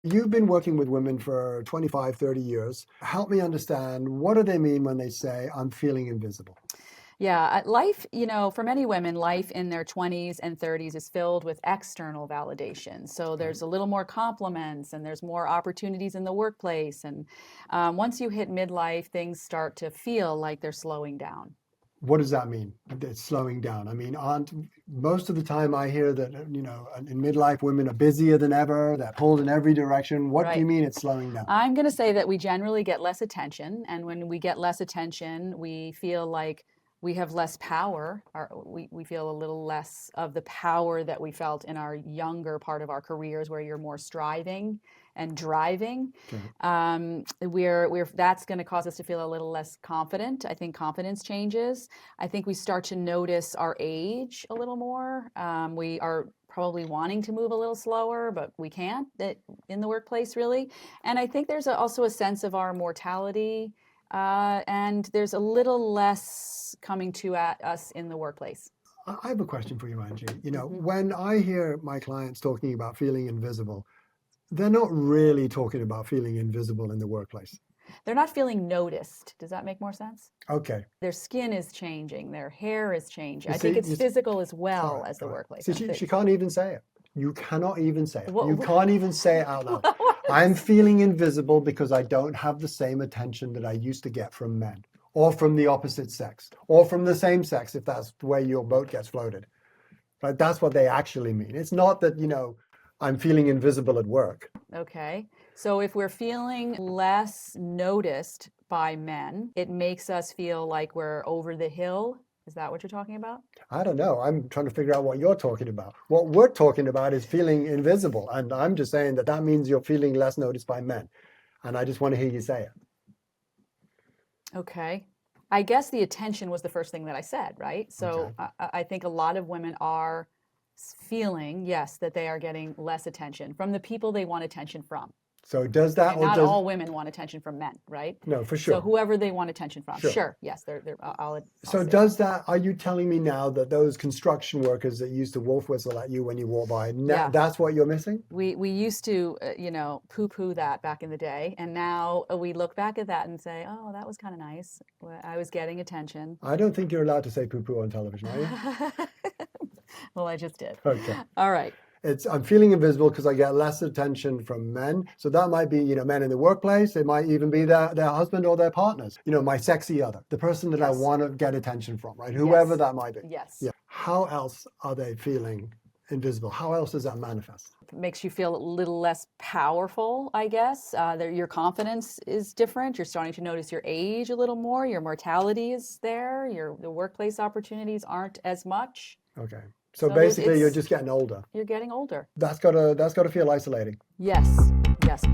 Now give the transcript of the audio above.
You've been working with women for 25, 30 years. Help me understand, what do they mean when they say, I'm feeling invisible? Yeah, life, for many women, life in their 20s and 30s is filled with external validation. So Okay. there's a little more compliments and there's more opportunities in the workplace. And once you hit midlife, things start to feel like they're slowing down. What does that mean? It's slowing down. I mean, aren't most of the time I hear that, in midlife, women are busier than ever, they're pulled in every direction. What do you Right. mean it's slowing down? I'm going to say that we generally get less attention. And when we get less attention, we feel like we have less power, or we feel a little less of the power that we felt in our younger part of our careers, where you're more striving and driving. Okay. That's going to cause us to feel a little less confident. I think confidence changes. I think we start to notice our age a little more. We are probably wanting to move a little slower, but we can't in the workplace, really. And I think there's also a sense of our mortality, and there's a little less coming to at us in the workplace. I have a question for you, Angie. Hmm. When I hear my clients talking about feeling invisible, they're not really talking about feeling invisible in the workplace. They're not feeling noticed. Does that make more sense? Okay. Their skin is changing, their hair is changing. You I think see, it's physical as all well right, as the all right. workplace. See, she can't even say it. You cannot even say it. You What, can't even say it out loud. I'm feeling invisible because I don't have the same attention that I used to get from men, or from the opposite sex, or from the same sex, if that's the way your boat gets floated. Right? That's what they actually mean. It's not that, I'm feeling invisible at work. Okay. So if we're feeling less noticed by men, it makes us feel like we're over the hill. Is that what you're talking about? I don't know. I'm trying to figure out what you're talking about. What we're talking about is feeling invisible. And I'm just saying that that means you're feeling less noticed by men. And I just want to hear you say it. Okay. I guess the attention was the first thing that I said, right? Okay. So I think a lot of women are feeling, yes, that they are getting less attention from the people they want attention from. So does that, Okay, or not does, all women want attention from men, right? no, for So sure. whoever they want attention from, Sure. sure, yes, I'll So say that. does that, are you telling me now that those construction workers that used to wolf whistle at you when you walk by, Yeah, that's what you're missing? we used to, poo-poo that back in the day, and now we look back at that and say, oh, that was kind of nice. I was getting attention. I don't think you're allowed to say poo poo on television, are you? Well, I just did. Okay. All right. I'm feeling invisible because I get less attention from men. So that might be, men in the workplace. It might even be their husband or their partners. My sexy other, the person that I Yes. want to get attention from, right? Whoever Yes. that might be. Yes. Yeah. How else are they feeling invisible? How else does that manifest? It makes you feel a little less powerful, I guess. Your confidence is different. You're starting to notice your age a little more. Your mortality is there. The workplace opportunities aren't as much. Okay. So So basically, you're just getting older. you're getting older. That's gotta feel isolating. Yes. Yes.